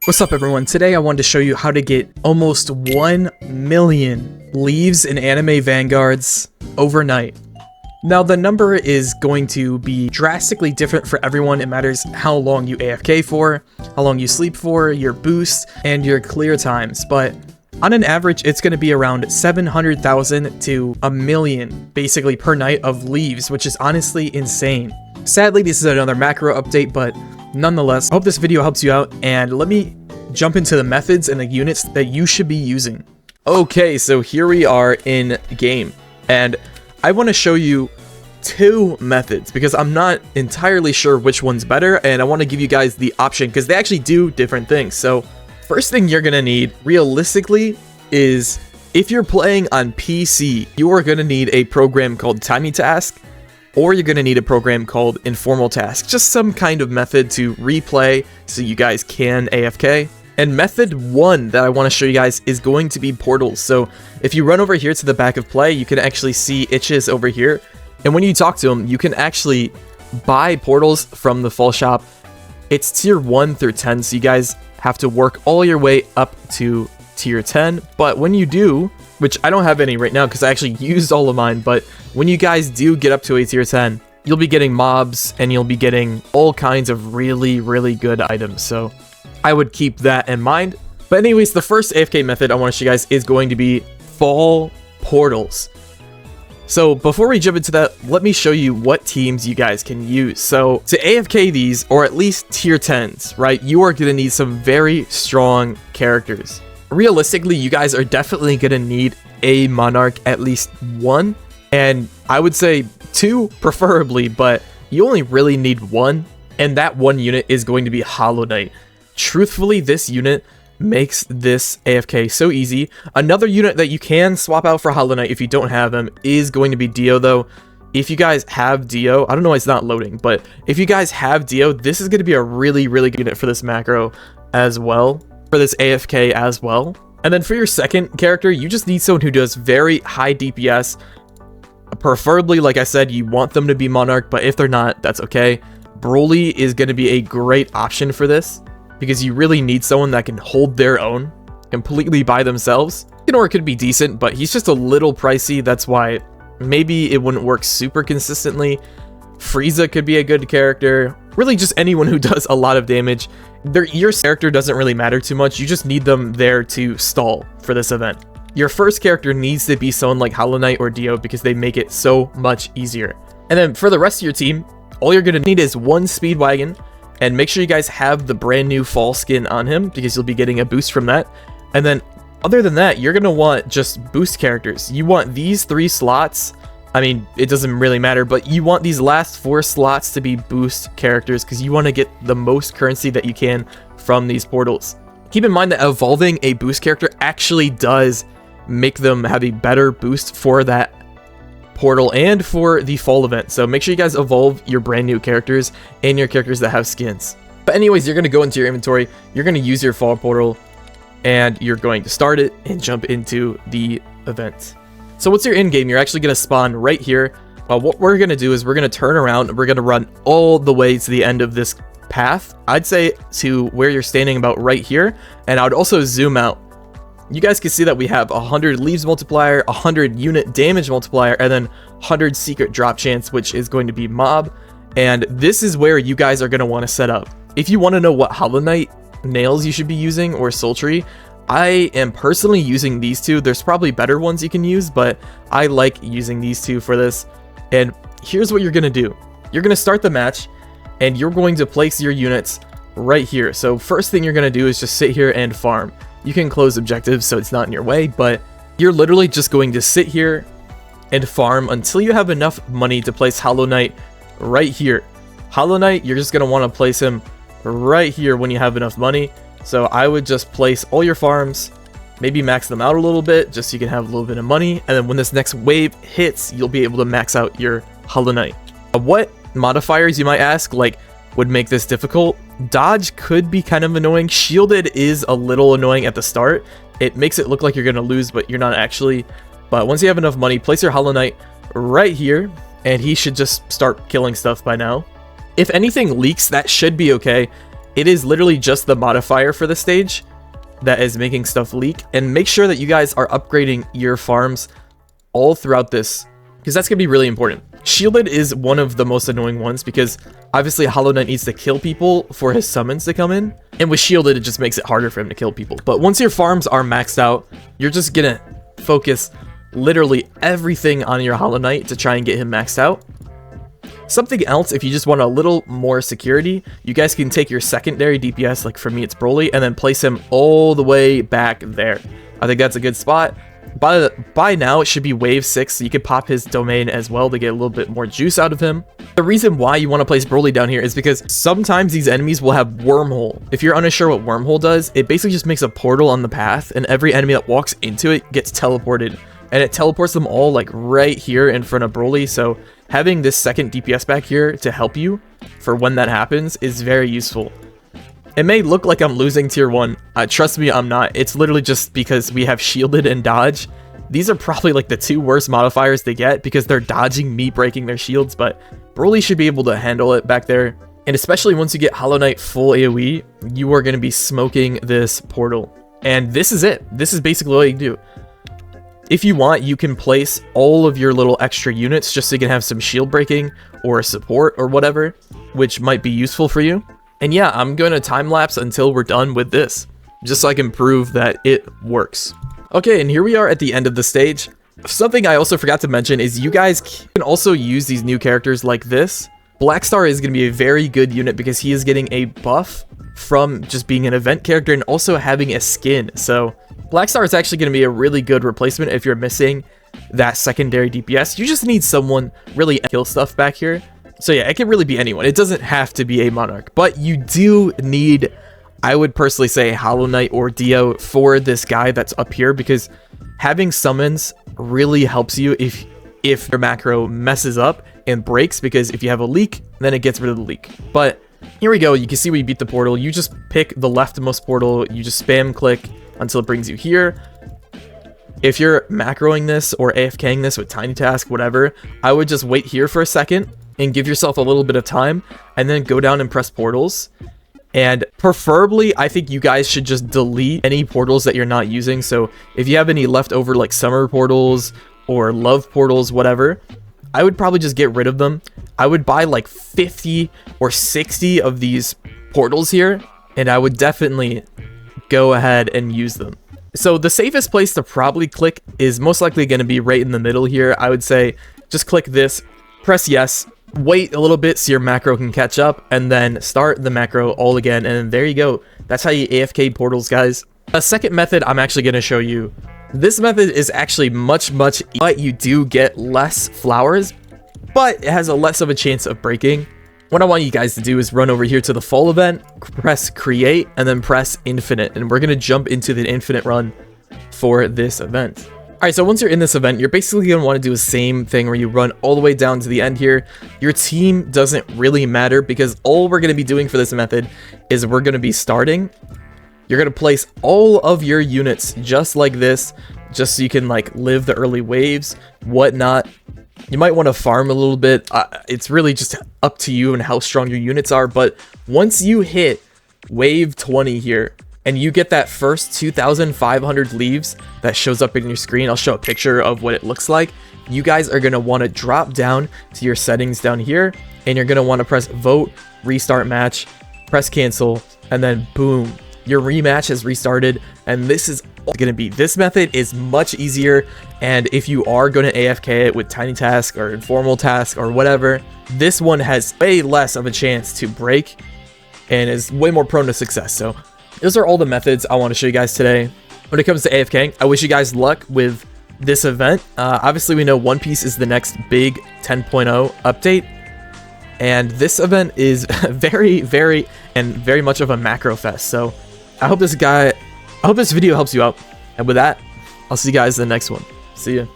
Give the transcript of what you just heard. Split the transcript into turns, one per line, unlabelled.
What's up everyone? Today I wanted to show you how to get almost 1 million leaves in Anime Vanguards overnight. Now the number is going to be drastically different for everyone. It matters how long you AFK for, how long you sleep for, your boost, and your clear times. But on an average, it's going to be around 700,000 to a million basically per night of leaves, which is honestly insane. Sadly, this is another macro update, but nonetheless, I hope this video helps you out, and let me jump into the methods and the units that you should be using. Okay, so here we are in game, and I want to show you two methods because I'm not entirely sure which one's better, and I want to give you guys the option because they actually do different things. So first thing you're gonna need realistically is, if you're playing on PC, you are gonna need a program called Tiny Task, or you're going to need a program called Informal Task, just some kind of method to replay so you guys can AFK. And method one that I want to show you guys is going to be portals. So if you run over here to the back of play, you can actually see Itches over here. And when you talk to him, you can actually buy portals from the fall shop. It's tier 1 through 10, so you guys have to work all your way up to tier 10. But when you do, which I don't have any right now because I actually used all of mine, but when you guys do get up to a tier 10, you'll be getting mobs and you'll be getting all kinds of really good items. So I would keep that in mind. But anyways, the first AFK method I want to show you guys is going to be fall portals. So before we jump into that, let me show you what teams you guys can use. So to AFK these, or at least tier 10s, right, you are going to need some very strong characters. Realistically, you guys are definitely going to need a monarch, at least one, and I would say two preferably, but you only really need one, and that one unit is going to be Hollow Knight. Truthfully, this unit makes this AFK so easy. Another unit that you can swap out for Hollow Knight if you don't have him is going to be Dio, though. If you guys have Dio, I don't know why it's not loading, but if you guys have Dio, this is going to be a really good unit for this macro as well, for this AFK as well. And then for your second character, you just need someone who does very high DPS. Preferably, like I said, you want them to be Monarch, but if they're not, that's okay. Broly is going to be a great option for this because you really need someone that can hold their own completely by themselves. Or it could be decent, but he's just a little pricey. That's why maybe it wouldn't work super consistently. Frieza could be a good character. Really just anyone who does a lot of damage. Your character doesn't really matter too much. You just need them there to stall for this event. Your first character needs to be someone like Hollow Knight or Dio because they make it so much easier. And then for the rest of your team, all you're going to need is one Speedwagon, and make sure you guys have the brand new fall skin on him because you'll be getting a boost from that. And then other than that, you're going to want just boost characters. You want these 3 slots. I mean, it doesn't really matter, but you want these last 4 slots to be boost characters because you want to get the most currency that you can from these portals. Keep in mind that evolving a boost character actually does make them have a better boost for that portal and for the fall event. So make sure you guys evolve your brand new characters and your characters that have skins. But anyways, you're going to go into your inventory, you're going to use your fall portal, and you're going to start it and jump into the event. So once you're in game, you're actually going to spawn right here. What we're going to do is we're going to turn around and we're going to run all the way to the end of this path. I'd say to where you're standing about right here, and I would also zoom out. You guys can see that we have 100 leaves multiplier, 100 unit damage multiplier, and then 100 secret drop chance, which is going to be mob. And this is where you guys are going to want to set up. If you want to know what Hollow Knight nails you should be using, or Sultry, I am personally using these two. There's probably better ones you can use, but I like using these two for this. And here's what you're going to do. You're going to start the match, and you're going to place your units right here. So first thing you're going to do is just sit here and farm. You can close objectives so it's not in your way, but you're literally just going to sit here and farm until you have enough money to place Hollow Knight right here. Hollow Knight, you're just going to want to place him right here when you have enough money. So I would just place all your farms, maybe max them out a little bit just so you can have a little bit of money, and then when this next wave hits, you'll be able to max out your Hollow Knight. What modifiers, you might ask, like, would make this difficult? Dodge could be kind of annoying. Shielded is a little annoying at the start. It makes it look like you're going to lose, but you're not actually. But once you have enough money, place your Hollow Knight right here, and he should just start killing stuff by now. If anything leaks, that should be okay. It is literally just the modifier for the stage that is making stuff leak. And make sure that you guys are upgrading your farms all throughout this, because that's going to be really important. Shielded is one of the most annoying ones because obviously Hollow Knight needs to kill people for his summons to come in. And with Shielded, it just makes it harder for him to kill people. But once your farms are maxed out, you're just going to focus literally everything on your Hollow Knight to try and get him maxed out. Something else, if you just want a little more security, you guys can take your secondary DPS, like for me it's Broly, and then place him all the way back there. I think that's a good spot. By now, it should be wave 6, so you could pop his domain as well to get a little bit more juice out of him. The reason why you want to place Broly down here is because sometimes these enemies will have Wormhole. If you're unsure what Wormhole does, it basically just makes a portal on the path, and every enemy that walks into it gets teleported. And it teleports them all like right here in front of Broly, so having this second DPS back here to help you for when that happens is very useful. It may look like I'm losing tier 1. Trust me, I'm not. It's literally just because we have shielded and dodge. These are probably like the 2 worst modifiers to get because they're dodging me breaking their shields, but Broly should be able to handle it back there. And especially once you get Hollow Knight full AoE, you are going to be smoking this portal. And this is it. This is basically all you can do. If you want, you can place all of your little extra units just so you can have some shield breaking or support or whatever, which might be useful for you. And yeah, I'm going to time lapse until we're done with this, just so I can prove that it works. Okay, and here we are at the end of the stage. Something I also forgot to mention is you guys can also use these new characters like this. Blackstar is going to be a very good unit because he is getting a buff from just being an event character and also having a skin. So Blackstar is actually going to be a really good replacement if you're missing that secondary DPS. You just need someone really kill stuff back here. So yeah, it can really be anyone. It doesn't have to be a monarch, but you do need, I would personally say, Hollow Knight or Dio for this guy that's up here, because having summons really helps you if your macro messes up and breaks, because if you have a leak, then it gets rid of the leak. But here we go. You can see we beat the portal. You just pick the leftmost portal. You just spam click until it brings you here. If you're macroing this or AFKing this with Tiny Task, whatever, I would just wait here for a second and give yourself a little bit of time and then go down and press portals. And preferably, I think you guys should just delete any portals that you're not using. So if you have any leftover like summer portals or love portals, whatever, I would probably just get rid of them. I would buy like 50 or 60 of these portals here, and I would definitely go ahead and use them. So the safest place to probably click is most likely going to be right in the middle here. I would say just click this, press yes, wait a little bit so your macro can catch up, and then start the macro all again, and there you go. That's how you AFK portals, guys. A second method I'm actually going to show you. This method is actually much easier, but you do get less flowers, but it has a less of a chance of breaking. What I want you guys to do is run over here to the fall event, press create, and then press infinite, and we're going to jump into the infinite run for this event. Alright, so once you're in this event, you're basically going to want to do the same thing where you run all the way down to the end here. Your team doesn't really matter because all we're going to be doing for this method is we're going to be starting. You're going to place all of your units just like this, just so you can like live the early waves, whatnot. You might want to farm a little bit. It's really just up to you and how strong your units are. But once you hit wave 20 here, and you get that first 2,500 leaves that shows up in your screen, I'll show a picture of what it looks like. You guys are going to want to drop down to your settings down here, and you're going to want to press vote, restart match, press cancel, and then boom, your rematch has restarted. And this is going to be, this method is much easier. And if you are going to AFK it with Tiny Task or Informal Task or whatever, this one has way less of a chance to break and is way more prone to success. So those are all the methods I want to show you guys today. When it comes to AFKing, I wish you guys luck with this event. Obviously, we know One Piece is the next big 10.0 update. And this event is very much of a macro fest. So I hope this video helps you out. And with that, I'll see you guys in the next one. See ya.